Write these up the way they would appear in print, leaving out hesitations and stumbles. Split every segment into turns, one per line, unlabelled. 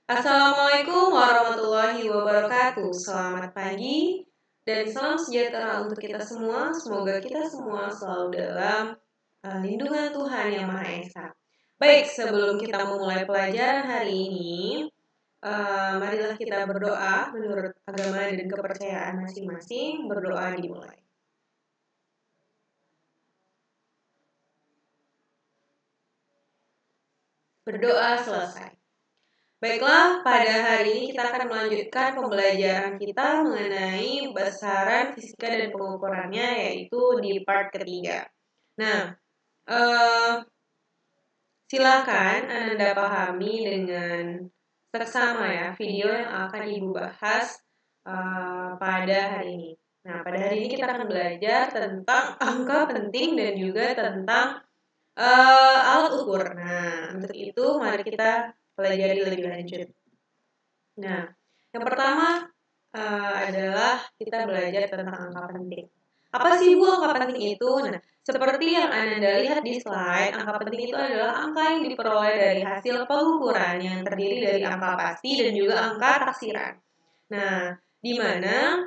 Assalamualaikum warahmatullahi wabarakatuh. Selamat pagi dan salam sejahtera untuk kita semua. Semoga kita semua selalu dalam lindungan Tuhan Yang Maha Esa. Baik, sebelum kita memulai pelajaran hari ini, marilah kita berdoa menurut agama dan kepercayaan masing-masing. Berdoa dimulai. Berdoa selesai. Baiklah, pada hari ini kita akan melanjutkan pembelajaran kita mengenai besaran fisika dan pengukurannya, yaitu di part ketiga. Nah, silakan Anda pahami dengan seksama ya video yang akan Ibu bahas pada hari ini. Nah, pada hari ini kita akan belajar tentang angka penting dan juga tentang alat ukur. Nah, untuk itu mari kita pelajari lebih lanjut. Nah, yang pertama adalah kita belajar tentang angka penting. Apa sih Bu angka penting itu? Nah, seperti yang Anda lihat di slide, angka penting itu adalah angka yang diperoleh dari hasil pengukuran yang terdiri dari angka pasti dan juga angka taksiran. Nah, di mana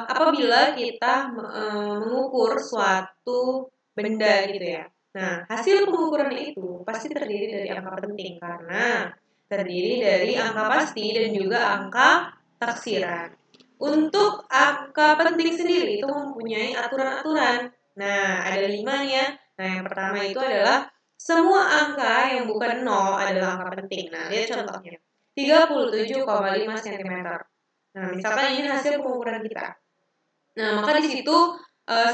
apabila kita mengukur suatu benda gitu ya. Nah, hasil pengukuran itu pasti terdiri dari angka penting karena terdiri dari angka pasti dan juga angka taksiran. Untuk angka penting sendiri itu mempunyai aturan-aturan. Nah, ada 5 ya. Nah, yang pertama itu adalah semua angka yang bukan 0 adalah angka penting. Nah, lihat contohnya. 37,5 cm. Nah, misalkan ini hasil pengukuran kita. Nah, maka di situ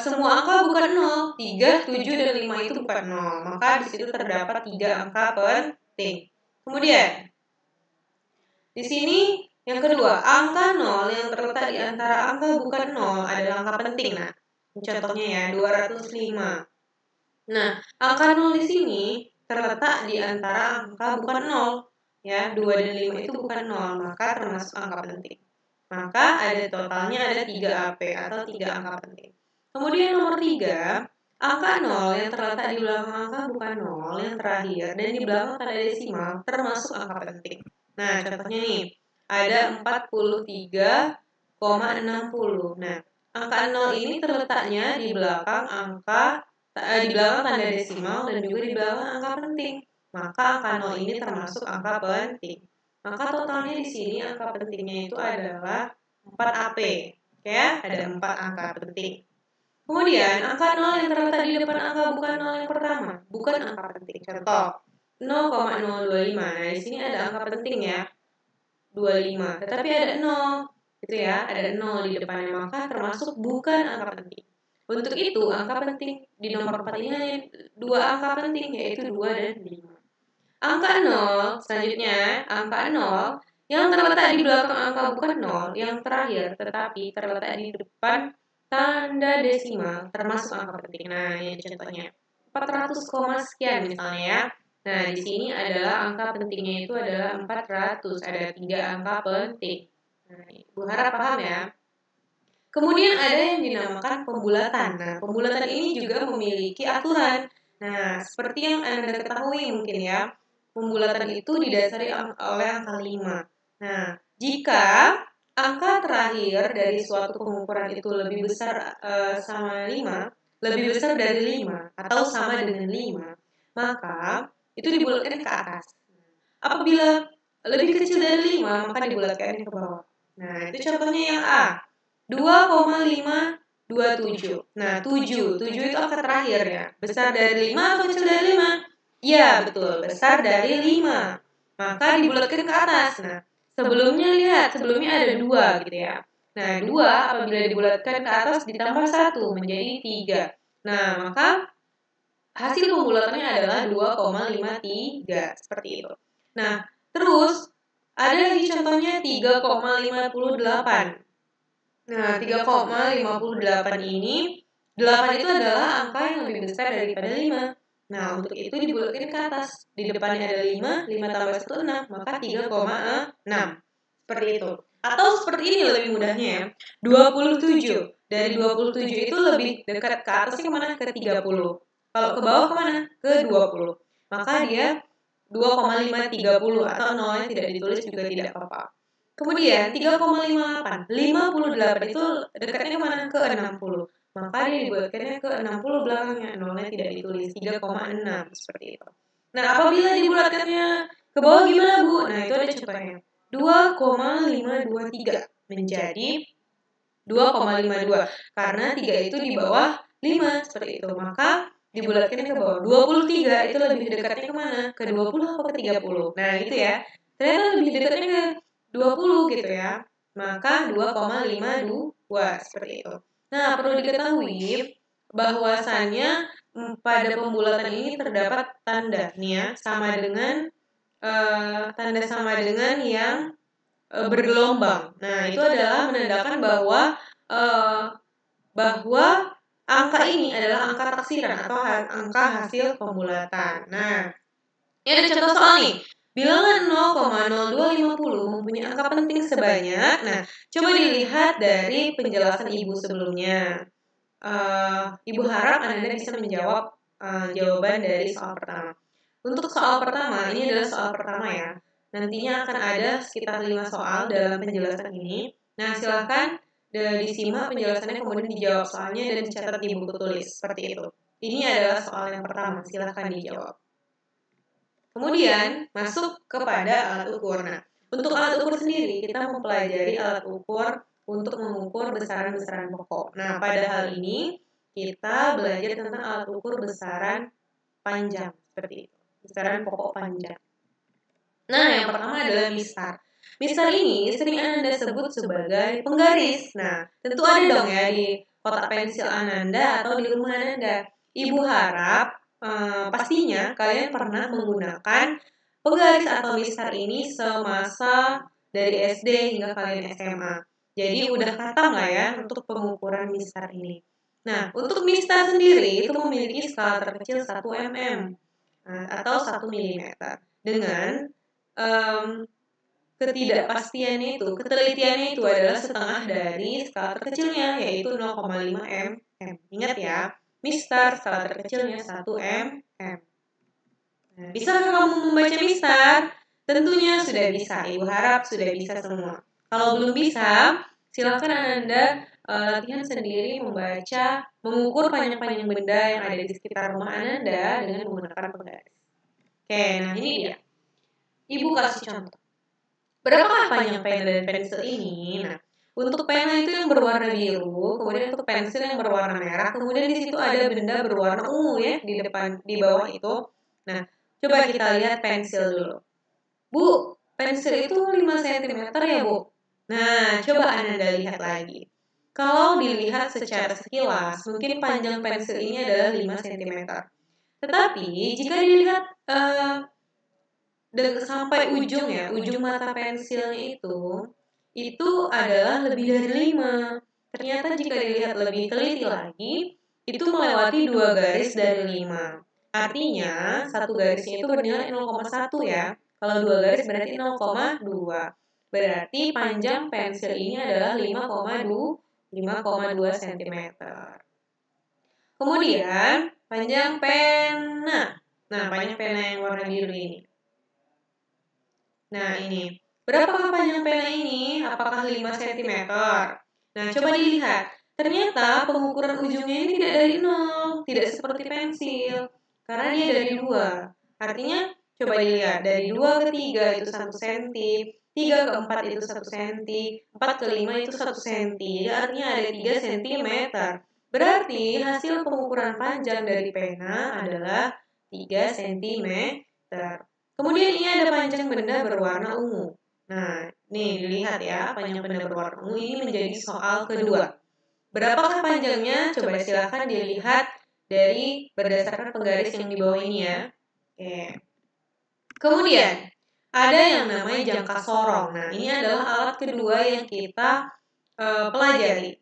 semua angka bukan 0. 3, 7, dan 5 itu bukan 0. Maka di situ terdapat 3 angka penting. Kemudian, di sini yang kedua, angka 0 yang terletak di antara angka bukan 0 adalah angka penting. Nah, contohnya ya, 205. Nah, angka 0 di sini terletak di antara angka bukan 0. Ya, 2 dan 5 itu bukan 0, maka termasuk angka penting. Maka ada totalnya ada 3 AP atau 3 angka penting. Kemudian nomor 3, angka 0 yang terletak di belakang angka bukan 0 yang terakhir dan di belakang tanda desimal termasuk angka penting. Nah, contohnya nih, ada 43,60. Nah, angka 0 ini terletaknya di belakang tanda desimal dan juga di belakang angka penting. Maka angka 0 ini termasuk angka penting. Maka totalnya di sini angka pentingnya itu adalah 4 AP. Oke ya, ada 4 angka penting. Kemudian, angka 0 yang terletak di depan angka bukan 0 yang pertama, bukan angka penting. Contoh, 0,025. Nah, di sini ada angka penting ya, 25. Tetapi ada 0, gitu ya, ada 0 di depannya, maka termasuk bukan angka penting. Untuk itu, angka penting di nomor 4 ini hanya 2 angka penting, yaitu 2 dan 5. Angka 0, selanjutnya, angka 0 yang terletak di belakang angka bukan 0 yang terakhir, tetapi terletak di depan tanda desimal, termasuk angka penting. Nah, ini contohnya. 400, sekian misalnya ya. Nah, di sini adalah angka pentingnya itu adalah 400. Ada 3 angka penting. Nah, Ibu harap paham ya. Kemudian ada yang dinamakan pembulatan. Nah, pembulatan ini juga memiliki aturan. Nah, seperti yang Anda ketahui mungkin ya, pembulatan itu didasari oleh angka 5. Nah, jika angka terakhir dari suatu pengukuran itu lebih besar sama 5, lebih besar dari 5 atau sama dengan 5, maka itu dibulatkan ke atas. Apabila lebih kecil dari 5, maka dibulatkan ke bawah. Nah, itu contohnya yang A. 2,527. Nah, 7 itu angka terakhir ya. Besar dari 5 atau kecil dari 5? Iya, betul. Besar dari 5. Maka dibulatkan ke atas. Nah, sebelumnya ada 2 gitu ya. Nah, 2 apabila dibulatkan ke atas ditambah 1 menjadi 3. Nah, maka hasil pembulatannya adalah 2,53. Seperti itu. Nah, terus ada lagi contohnya 3,58. Nah, 3,58 ini, 8 itu adalah angka yang lebih besar daripada 5. Nah, untuk itu dibulatkan ke atas. Di depannya ada 5 tambah 1, 6, maka 3,6. Seperti itu. Atau seperti ini lebih mudahnya ya. 27. Dari 27 itu lebih dekat ke atasnya kemana? Ke 30. Kalau ke bawah kemana? Ke 20. Maka dia 2,530 atau nolnya tidak ditulis juga tidak apa-apa. Kemudian 3,58, 58 itu dekatnya kemana? Ke 60. Maka dia dibuatkannya ke 60 belakangnya, nolnya tidak ditulis, 3,6 seperti itu. Nah, apabila dibulatkannya ke bawah gimana, Bu? Nah, itu ada contohnya. 2,523 menjadi 2,52 karena 3 itu di bawah 5 seperti itu. Maka dibulatkan ke bawah. 23 itu lebih dekatnya kemana? Ke 20 atau ke 30? Nah, itu ya. Ternyata lebih dekatnya ke 20 gitu ya. Maka 2,52 seperti itu. Nah, perlu diketahui bahwasannya pada pembulatan ini terdapat tanda nih ya, sama dengan tanda sama dengan yang bergelombang. Nah, itu adalah menandakan bahwa angka ini adalah angka taksiran atau angka hasil pembulatan. Nah, ini ada contoh soal nih. Bilangan 0,0250 mempunyai angka penting sebanyak. Nah, coba dilihat dari penjelasan Ibu sebelumnya. Ibu harap Anda bisa menjawab jawaban dari soal pertama. Untuk soal pertama, ini adalah soal pertama ya. Nantinya akan ada sekitar 5 soal dalam penjelasan ini. Nah, silahkan disimak penjelasannya kemudian dijawab soalnya dan dicatat di buku tulis seperti itu. Ini adalah soal yang pertama, silahkan dijawab. Kemudian masuk kepada alat ukur. Nah, untuk alat ukur sendiri kita mempelajari alat ukur untuk mengukur besaran-besaran pokok. Nah, pada hal ini kita belajar tentang alat ukur besaran panjang seperti itu. Besaran pokok panjang. Nah, yang pertama adalah mistar. Mistar ini sering Anda sebut sebagai penggaris. Nah, tentu ada dong ya di kotak pensil Ananda atau di rumah Ananda. Ibu harap pastinya kalian pernah menggunakan penggaris atau mistar ini semasa dari SD hingga kalian SMA. Jadi udah khatam lah ya untuk pengukuran mistar ini. Nah, untuk mistar sendiri itu memiliki skala terkecil 1 mm atau 1 mm dengan ketidakpastiannya itu, ketelitiannya itu adalah setengah dari skala terkecilnya, yaitu 0,5 mm. Ingat ya, mistar skala terkecilnya 1 mm. Nah, bisakah kamu membaca mistar? Tentunya sudah bisa, Ibu harap sudah bisa semua. Kalau belum bisa, silakan Anda latihan sendiri membaca, mengukur panjang-panjang benda yang ada di sekitar rumah Anda dengan menggunakan penggaris. Oke, nah ini dia. Ibu kasih contoh. Berapakah panjang pena dan pensil ini? Nah, untuk pena itu yang berwarna biru, kemudian untuk pensil yang berwarna merah, kemudian di situ ada benda berwarna ungu ya di bawah itu. Nah, coba kita lihat pensil dulu. Bu, pensil itu 5 cm ya, Bu? Nah, coba Anda lihat lagi. Kalau dilihat secara sekilas, mungkin panjang pensil ini adalah 5 cm. Tetapi, jika dilihat sampai ujung ya, ujung mata pensilnya itu adalah lebih dari 5. Ternyata jika dilihat lebih teliti lagi, itu melewati 2 garis dari 5. Artinya, satu garisnya itu bernilai 0,1 ya. Kalau 2 garis berarti 0,2. Berarti panjang pensil ini adalah 5,2 cm. Kemudian, panjang pena. Nah, panjang pena yang warna biru ini. Nah, ini. Berapakah panjang pena ini? Apakah 5 cm? Nah, coba dilihat. Ternyata pengukuran ujungnya ini tidak dari 0. Tidak seperti pensil. Karena dia dari 2. Artinya, coba dilihat. Dari 2 ke 3 itu 1 cm. 3 ke 4 itu 1 cm. 4 ke 5 itu 1 cm. Jadi artinya ada 3 cm. Berarti hasil pengukuran panjang dari pena adalah 3 cm. Kemudian ini ada panjang benda berwarna ungu. Nah, nih dilihat ya, panjang benda berwarna ungu ini menjadi soal kedua. Berapakah panjangnya? Coba silakan dilihat dari berdasarkan penggaris yang di bawah ini ya. Oke. Kemudian, ada yang namanya jangka sorong. Nah, ini adalah alat kedua yang kita pelajari.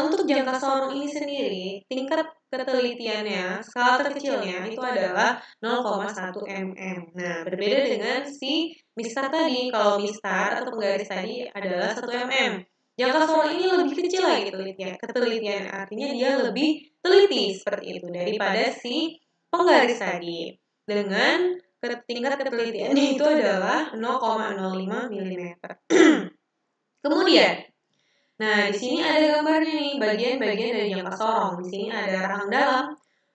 Untuk jangka sorong ini sendiri, tingkat ketelitiannya, skala terkecilnya itu adalah 0,1 mm. Nah, berbeda dengan si mistar tadi. Kalau mistar atau penggaris tadi adalah 1 mm. Jangka sorong ini lebih kecil lagi ketelitian. Artinya dia lebih teliti seperti itu daripada si penggaris tadi. Dengan tingkat ketelitiannya itu adalah 0,05 mm. Kemudian, nah di sini ada gambarnya nih, bagian-bagian dari jangka sorong. Di sini ada rahang dalam.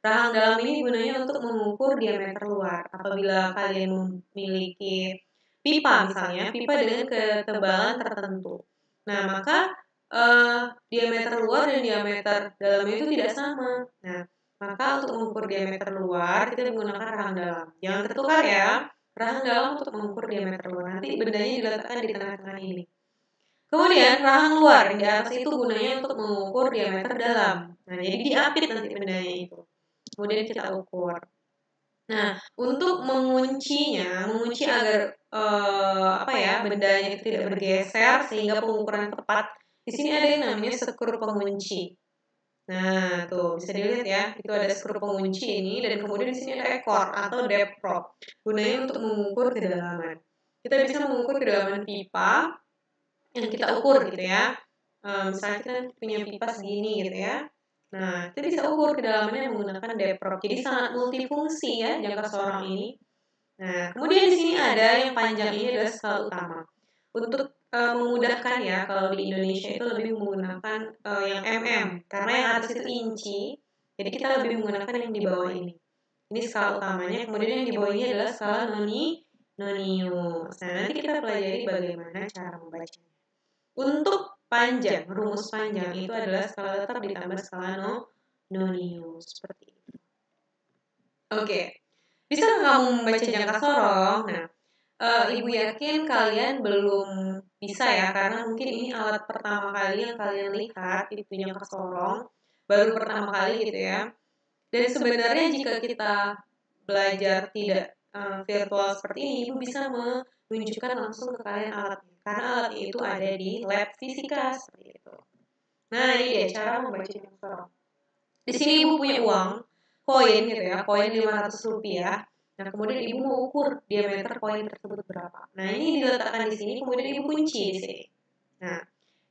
Rahang dalam ini gunanya untuk mengukur diameter luar. Apabila kalian memiliki pipa misalnya, pipa dengan ketebalan tertentu. Nah, maka diameter luar dan diameter dalamnya itu tidak sama. Nah, maka untuk mengukur diameter luar, kita menggunakan rahang dalam. Jangan tertukar ya, rahang dalam untuk mengukur diameter luar. Nanti bendanya diletakkan di tengah-tengah ini. Kemudian, rahang luar di atas itu gunanya untuk mengukur diameter dalam. Nah, jadi diapit nanti bendanya itu. Kemudian kita ukur. Nah, untuk menguncinya, mengunci agar bendanya itu tidak bergeser sehingga pengukuran tepat. Di sini ada yang namanya skru pengunci. Nah, tuh bisa dilihat ya, itu ada skru pengunci ini dan kemudian di sini ada ekor atau depth probe. Gunanya untuk mengukur kedalaman. Kita bisa mengukur kedalaman pipa yang kita ukur gitu ya. Misalnya kita punya pipa segini gitu ya. Nah, kita bisa ukur kedalamannya menggunakan depth probe. Jadi sangat multifungsi ya jangka sorong ini. Nah, kemudian di sini ada yang panjang ini adalah skala utama. Untuk memudahkan ya, kalau di Indonesia itu lebih menggunakan yang mm, karena yang atas itu inci. Jadi kita lebih menggunakan yang di bawah ini. Ini skala utamanya. Kemudian yang di bawah ini adalah skala nonius. Nah, nanti kita pelajari bagaimana cara membacanya. Untuk panjang, rumus panjang itu adalah skala tetap ditambah skala nonius. Seperti itu. Oke. Bisa kamu membaca jangka sorong? Nah, Ibu yakin kalian belum bisa ya, karena mungkin ini alat pertama kali yang kalian lihat, itu jangka sorong. Baru pertama kali gitu ya. Dan sebenarnya jika kita belajar tidak virtual seperti ini, Ibu bisa menunjukkan langsung ke kalian alatnya. Karena alatnya itu ada di lab fisika seperti itu. Nah, ini dia cara membaca jangka sorong. Di sini Ibu punya uang, koin gitu ya, koin Rp500. Nah, kemudian Ibu mau ukur diameter koin tersebut berapa. Nah, ini diletakkan di sini, kemudian Ibu kunci di sini. Nah,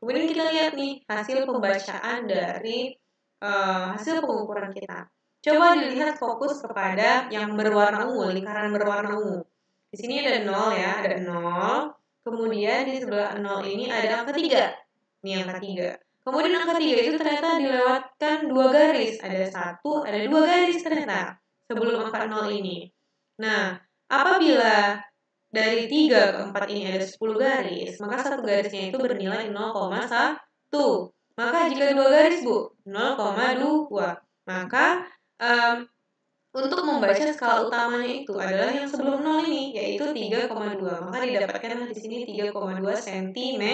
kemudian kita lihat nih hasil pembacaan dari hasil pengukuran kita. Coba dilihat fokus kepada yang berwarna ungu, lingkaran berwarna ungu. Di sini ada 0 ya, ada 0. Kemudian di sebelah 0 ini ada angka 3. Ini angka 3. Kemudian angka 3 itu ternyata dilewatkan 2 garis. Ada 1, ada 2 garis ternyata sebelum angka 0 ini. Nah, apabila dari 3 ke 4 ini ada 10 garis, maka satu garisnya itu bernilai 0,1. Maka jika 2 garis, Bu, 0,2. Maka untuk membaca skala utamanya itu adalah yang sebelum 0 ini, yaitu 3,2. Maka didapatkan di sini 3,2 cm.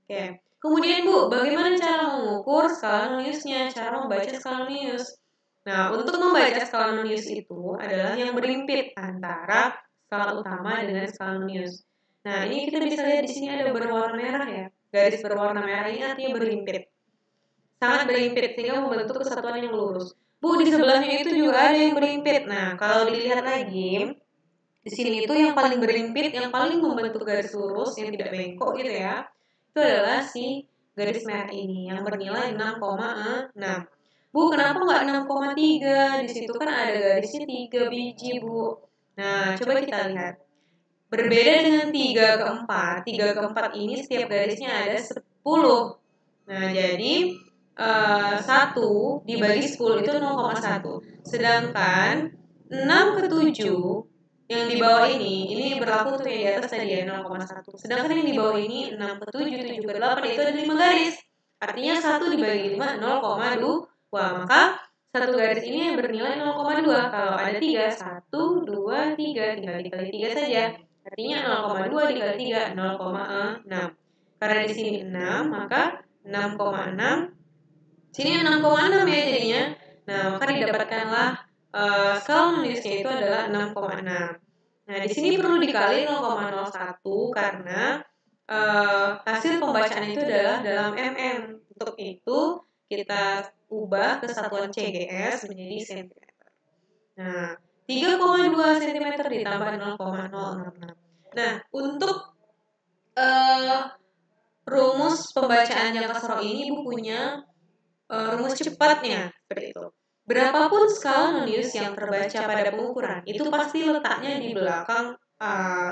Oke. Kemudian Bu, bagaimana cara mengukur skala noniusnya? Cara membaca skala nonius. Nah, untuk membaca skala nonius itu adalah yang berimpit antara skala utama dengan skala nonius. Nah, ini kita bisa lihat di sini ada berwarna merah ya. Garis berwarna merah ini artinya berimpit. Sangat berimpit sehingga membentuk kesatuan yang lurus. Bu, di sebelahnya itu juga ada yang berimpit. Nah, kalau dilihat lagi, di sini itu yang paling berimpit, yang paling membentuk garis lurus yang tidak bengkok gitu ya. Itu adalah si garis merah ini yang bernilai 6,6. Bu, kenapa nggak 6,3? Di situ kan ada garisnya 3 biji, Bu. Nah, coba kita lihat. Berbeda dengan 3 ke 4. 3 ke 4 ini setiap garisnya ada 10. Nah, jadi 1 dibagi 10 itu 0,1. Sedangkan 6 ke 7 yang di bawah ini berlaku untuk yang di atas tadi ya 0,1. Sedangkan yang di bawah ini 6 ke 7, 7 ke 8 itu ada 5 garis. Artinya 1 dibagi 5 0,2. Maka satu garis ini bernilai 0,2. Kalau ada 3, 1, 2, 3, tinggal dikali 3 saja. Artinya 0,2 dikali 3, 0,6. Karena di sini 6, maka 6,6. Sini 6,6 ya jadinya. Nah, maka didapatkanlah skala noniusnya itu adalah 6,6. Nah, di sini perlu dikali 0,01 karena hasil pembacaan itu adalah dalam mm. Untuk itu, kita ubah kesatuan CGS menjadi cm. Nah, 3,2 cm ditambah 0,066. Nah, untuk rumus pembacaan jangka sorong ini Ibu punya rumus cepatnya seperti itu. Berapapun skala non-use yang terbaca pada pengukuran, itu pasti letaknya di belakang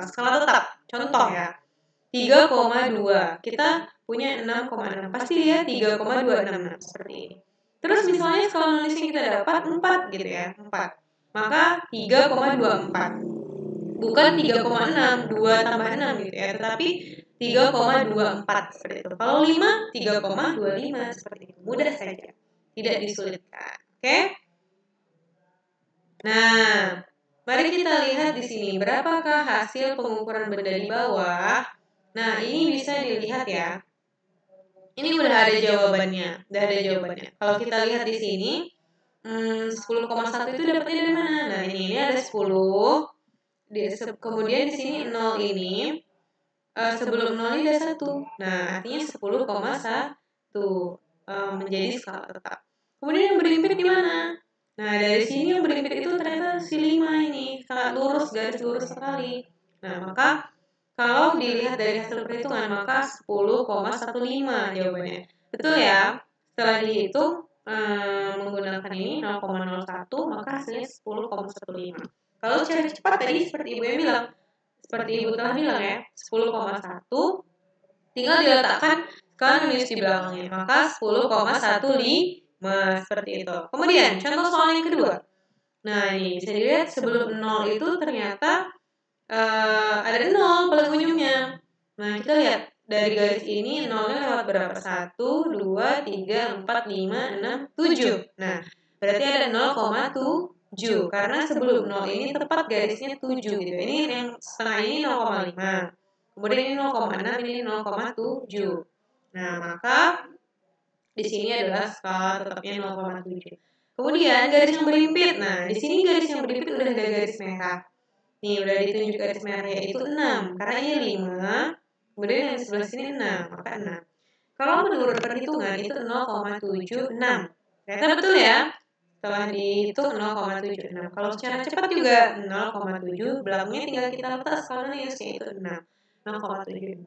skala tetap. Contoh ya, 3,2. Kita punya 6,6. Pasti dia 3,266 seperti ini. Terus misalnya skala non-use yang kita dapat 4 gitu ya, 4. Maka 3,24. Bukan 3,6, 2 tambah 6 gitu ya, tetapi 3,24 seperti itu. Kalau 5, 3,25 seperti itu. Mudah saja, tidak disulitkan. Oke? Nah, mari kita lihat di sini berapakah hasil pengukuran benda di bawah. Nah, ini bisa dilihat ya. Ini udah ada jawabannya, Kalau kita lihat di sini, 10,1 itu dapatnya dari mana? Nah, ini ada 10. Kemudian di sini 0 ini sebelum 0 ini ada 1. Nah, artinya 10,1 menjadi skala tetap. Kemudian yang berimpit di mana? Nah, dari sini yang berimpit itu ternyata si 5 ini, sangat lurus, garis lurus sekali. Nah, maka kalau dilihat dari hasil perhitungan, maka 10,15 jawabannya. Betul ya? Setelah dihitung menggunakan ini 0,01, maka hasilnya 10,15. Kalau secara cepat tadi seperti Ibu yang bilang, seperti Ibu telah bilang ya, 10,1 tinggal diletakkan skala non-use di belakangnya, maka 10,15 seperti itu. Kemudian contoh soal yang kedua. Nah, ini bisa dilihat sebelum 0 itu ternyata ada 0 paling ujungnya. Nah, kita lihat dari garis ini 0-nya lewat berapa? 1, 2, 3, 4, 5, 6, 7. Nah, berarti ada 0,7 karena sebelum 0 ini tepat garisnya 7 gitu. Ini yang setengah ini 0,5. Kemudian ini 0,6, ini 0,7. Nah, maka di sini adalah skala tetapnya 0,7. Kemudian garis yang berimpit. Nah, di sini garis yang berimpit udah ada garis merah. Nih, udah ditunjuk garis merahnya itu 6. Karena ini 5. Kemudian yang di sebelah sini 6, maka 6. Kalau menurut perhitungan itu 0,76. Ternyata betul ya. Setelah dihitung 0,76. Kalau secara cepat juga 0,7. Belakangnya tinggal kita letak skala non-use itu 6. 0,7.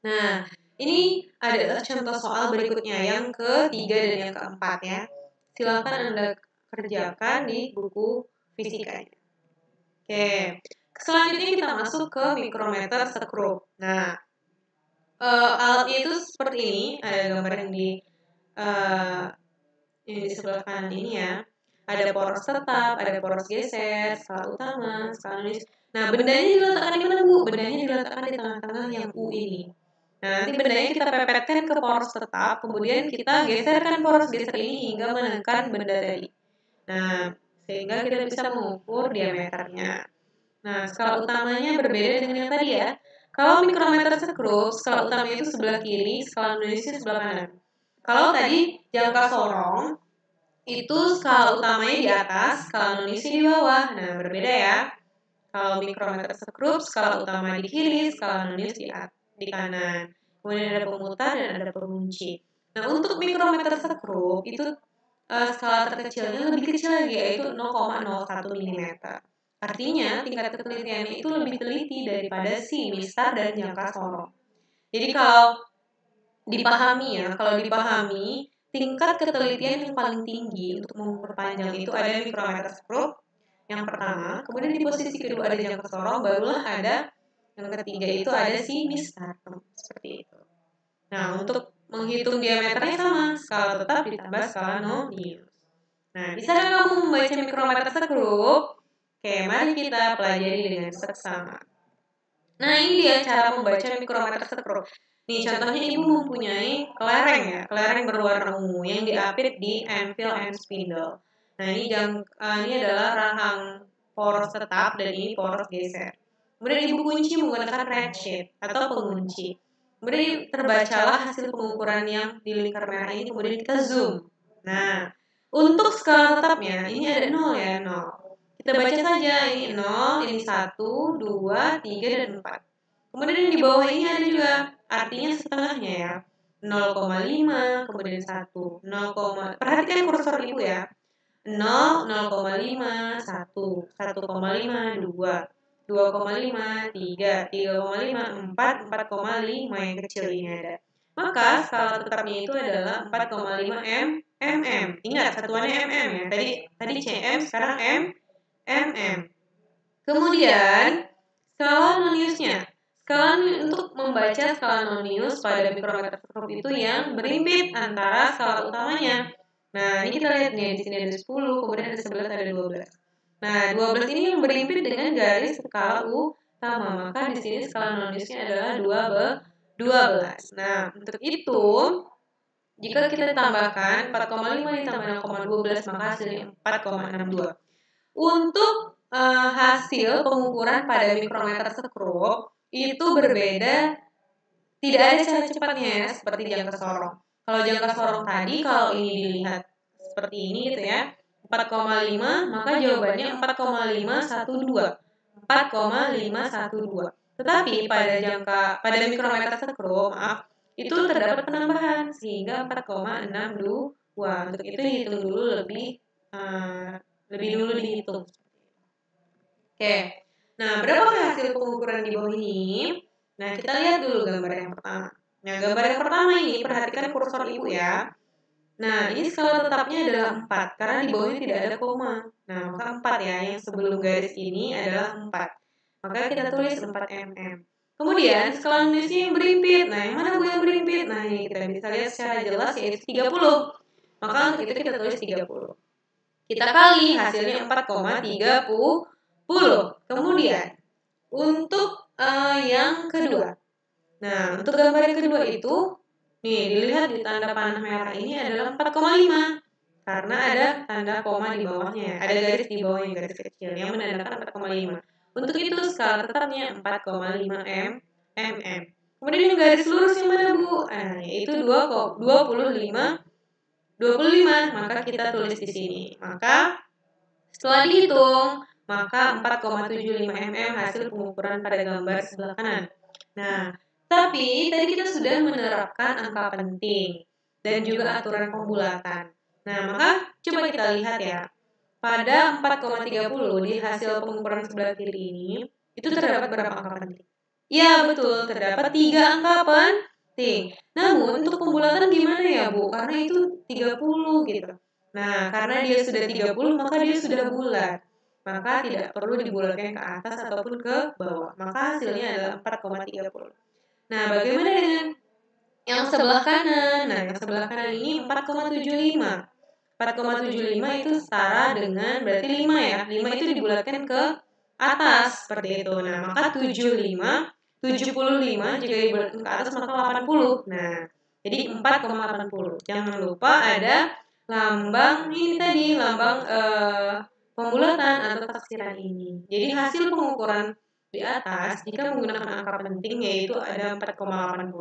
Nah, ini adalah contoh soal berikutnya yang ketiga dan yang keempat ya. Silakan Anda kerjakan di buku fisikanya. Oke, selanjutnya kita masuk ke mikrometer sekrup. Nah, alatnya itu seperti ini. Ada gambar yang di sebelah kanan ini ya. Ada poros tetap, ada poros geser, skala utama, skala non-use. Nah, bendanya diletakkan di mana, Bu? Bendanya diletakkan di tengah-tengah yang U ini. Nah, nanti bendanya kita pepetkan ke poros tetap, kemudian kita geserkan poros geser ini hingga menekan benda tadi. Nah, sehingga kita bisa mengukur diameternya. Nah, skala utamanya berbeda dengan yang tadi ya. Kalau mikrometer sekrup, skala utamanya itu sebelah kiri, skala non-use sebelah kanan. Kalau tadi jangka sorong, itu skala utamanya di atas, skala non-use di bawah. Nah, berbeda ya. Kalau mikrometer sekrup, skala utama di kiri, skala non-use di kanan. Kemudian ada pemutar dan ada pengunci. Nah, untuk mikrometer sekrup, itu skala terkecilnya lebih kecil lagi, yaitu 0,01 mm. Artinya, tingkat ketelitiannya itu lebih teliti daripada si mistar dan jangka sorong. Jadi kalau dipahami, tingkat ketelitian yang paling tinggi untuk mengukur panjang itu ada mikrometer sekrup yang pertama, kemudian di posisi kedua ada jangka sorong, barulah ada yang ketiga itu ada si mistar, seperti itu. Nah, untuk menghitung diameternya sama, skala tetap ditambah skala non-use. Nah, bisakah kamu membaca mikrometer sekrup? Oke, mari kita pelajari dengan seksama. Nah, ini dia cara membaca mikrometer sekrup. Nih, contohnya Ibu mempunyai kelereng ya, kelereng berwarna ungu yang diapit di anvil and spindle. Nah, ini adalah rahang poros tetap dan ini poros geser. Kemudian Ibu kunci menggunakan ratchet atau pengunci. Kemudian terbacalah hasil pengukuran yang di lingkar merah ini, kemudian kita zoom. Nah, untuk skala tetapnya, ini ada 0 ya, 0. Kita baca saja, ini 0, ini 1, 2, 3, dan 4. Kemudian di bawah ini ada juga, artinya setengahnya ya. 0,5, kemudian 1, 0, perhatikan kursor Ibu ya. 0, 0,5, 1, 1,5, 2, 2,5, 3, 3,5, 4, 4,5 yang kecil ini ada. maka skala tetapnya itu adalah 4,5 mm. Ingat, satuannya mm ya. Tadi cm, sekarang mm. Kemudian, skala noniusnya. Untuk membaca skala nonius pada mikrometer skop itu yang berimpit antara skala utamanya. Nah, ini kita lihat nih, di sini ada 10, kemudian ada 11, ada 12. Nah, 12 ini yang berimpit dengan garis skala utama, maka di sini skala noniusnya adalah 12. Nah, untuk itu, jika kita tambahkan 4,5 ditambah 0,12, maka hasilnya 4,62. Untuk hasil pengukuran pada mikrometer skop itu berbeda, tidak ada cara cepatnya ya, seperti jangka sorong. Kalau jangka sorong tadi, kalau ini dilihat seperti ini gitu ya, 4,5, maka jawabannya 4,512. 4,512. Tetapi pada mikrometer skop, itu terdapat penambahan sehingga 4,62. Untuk itu hitung dulu lebih dulu dihitung. Oke. Nah, berapa hasil pengukuran di bawah ini? Nah, kita lihat dulu gambar yang pertama. Nah, gambar yang pertama ini, perhatikan kursor ibu ya. Nah, ini skala tetapnya adalah 4, karena di bawahnya tidak ada koma. Nah, maka 4 ya, yang sebelum garis ini adalah 4. Maka kita tulis 4 mm. Kemudian, skala noniusnya yang berimpit. Nah, yang mana Bu yang berimpit? Nah, ini kita bisa lihat secara jelas yaitu 30. Maka untuk itu kita tulis 30. Kita kali hasilnya 4,30. Kemudian, untuk yang kedua. Nah, untuk gambar yang kedua itu, nih, dilihat di tanda panah merah ini adalah 4,5. Karena ada tanda koma di bawahnya. Ada garis di bawahnya, garis kecil, yang menandakan 4,5. Untuk itu, skala tetapnya 4,5 mm. Kemudian yang garis lurus yang mana, Bu? Nah, yaitu 25. Maka kita tulis di sini. Maka, setelah dihitung, maka 4,75 mm hasil pengukuran pada gambar sebelah kanan. Nah, tapi tadi kita sudah menerapkan angka penting dan juga aturan pembulatan. Nah, maka coba kita lihat ya. Pada 4,30 di hasil pengukuran sebelah kiri ini, itu terdapat berapa angka penting? Ya, betul, terdapat 3 angka penting. Namun, untuk pembulatan gimana ya, Bu? Karena itu 30 gitu. Nah, karena dia sudah 30, maka dia sudah bulat. Maka tidak perlu dibulatkan ke atas ataupun ke bawah. Maka hasilnya adalah 4,30. Nah, bagaimana dengan yang sebelah kanan? Nah, yang sebelah kanan ini 4,75. 4,75 itu setara dengan, berarti 5 ya. 5 itu dibulatkan ke atas, seperti itu. Nah, maka 75 jika dibulatkan ke atas maka 80. Nah, jadi 4,80. Jangan lupa ada lambang ini tadi, lambang pembulatan atau taksiran ini. Jadi hasil pengukuran di atas jika menggunakan angka penting yaitu ada 4,80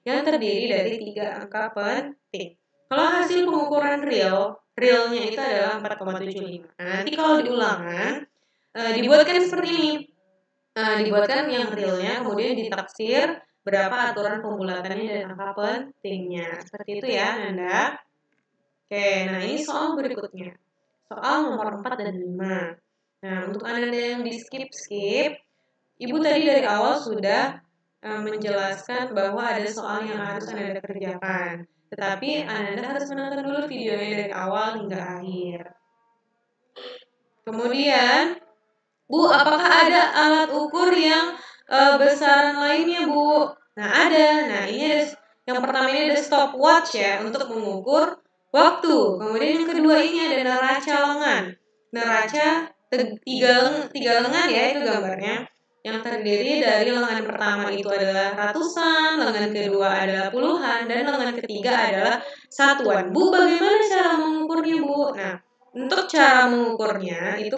yang terdiri dari 3 angka penting. Kalau hasil pengukuran realnya itu adalah 4,75. Nah, nanti kalau di ulangan dibuatkan seperti ini. Dibuatkan yang realnya, kemudian ditaksir berapa aturan pembulatannya dan angka pentingnya. Seperti itu ya, Nanda. Oke, nah ini soal berikutnya. Soal nomor 4 dan 5. Nah, untuk Anda yang di skip, Ibu tadi dari awal sudah menjelaskan bahwa ada soal yang harus Anda kerjakan. Tetapi Anda harus menonton dulu videonya dari awal hingga akhir. Kemudian, Bu, apakah ada alat ukur yang besaran lainnya, Bu? Nah, ada. Nah, ini ada, yang pertama ini ada stopwatch ya, untuk mengukur waktu. Kemudian yang kedua ini ada neraca lengan. Neraca tiga lengan ya, itu gambarnya. Yang terdiri dari lengan pertama itu adalah ratusan, lengan kedua adalah puluhan, dan lengan ketiga adalah satuan. Bu, bagaimana cara mengukurnya, Bu? Nah, untuk cara mengukurnya itu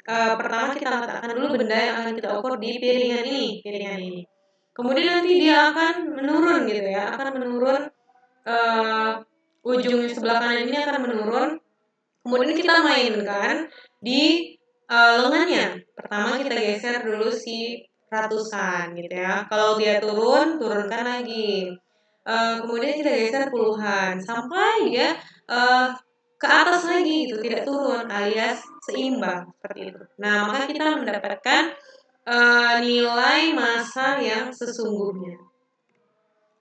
pertama kita letakkan dulu benda yang akan kita ukur di piringan ini. Kemudian nanti dia akan menurun gitu ya, akan menurun, ujung sebelah kanan ini akan menurun. Kemudian kita mainkan di lengannya. Pertama kita geser dulu si ratusan gitu ya. Kalau dia turun, turunkan lagi. Kemudian kita geser puluhan sampai dia ke atas lagi gitu, tidak turun alias seimbang seperti itu. Nah, maka kita mendapatkan nilai massa yang sesungguhnya.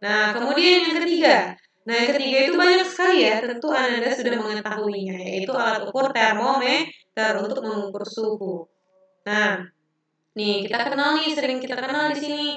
Nah, kemudian yang ketiga. Nah, yang ketiga itu banyak sekali ya, tentu Anda sudah mengetahuinya, yaitu alat ukur termometer untuk mengukur suhu. Nah, nih kita kenal nih, sering kita kenal di sini.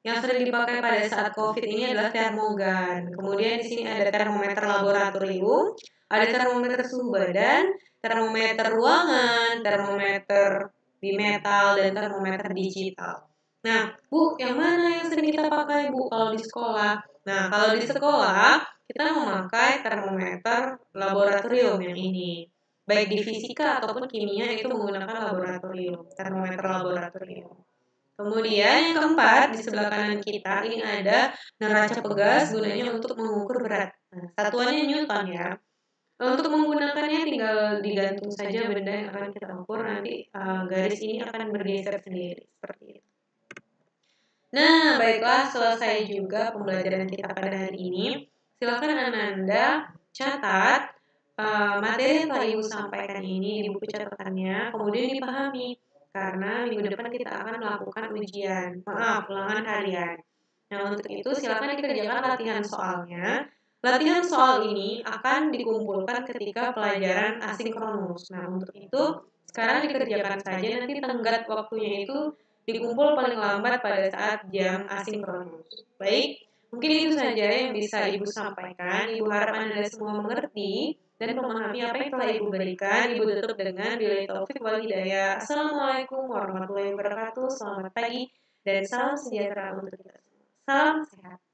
Yang sering dipakai pada saat COVID ini adalah termogan. Kemudian di sini ada termometer laboratorium, ada termometer suhu badan, termometer ruangan, termometer bimetal, dan termometer digital. Nah, Bu, yang mana yang sering kita pakai, Bu, kalau di sekolah? Nah, kalau di sekolah, kita memakai termometer laboratorium yang ini. Baik di fisika ataupun kimia itu menggunakan laboratorium, termometer laboratorium. Kemudian yang keempat, di sebelah kanan kita ini ada neraca pegas gunanya untuk mengukur berat. Nah, satuannya Newton ya. Untuk menggunakannya tinggal digantung saja benda yang akan kita ukur, nanti garis ini akan bergeser sendiri seperti itu. Nah, baiklah, selesai juga pembelajaran kita pada hari ini. Silakan Ananda catat materi yang telah Ibu sampaikan ini di buku catatannya, kemudian dipahami. Karena minggu depan kita akan melakukan ulangan harian. Nah, untuk itu silakan dikerjakan latihan soalnya. Latihan soal ini akan dikumpulkan ketika pelajaran asinkronus. Nah, untuk itu sekarang dikerjakan saja, nanti tenggat waktunya itu dikumpul paling lambat pada saat jam asinkronus. Baik, mungkin itu saja yang bisa Ibu sampaikan. Ibu harap Anda semua mengerti dan memahami apa yang telah Ibu berikan. Ibu tutup dengan billahi taufik wal hidayah. Assalamualaikum warahmatullahi wabarakatuh. Selamat pagi dan salam sejahtera untuk kita semua. Salam sehat.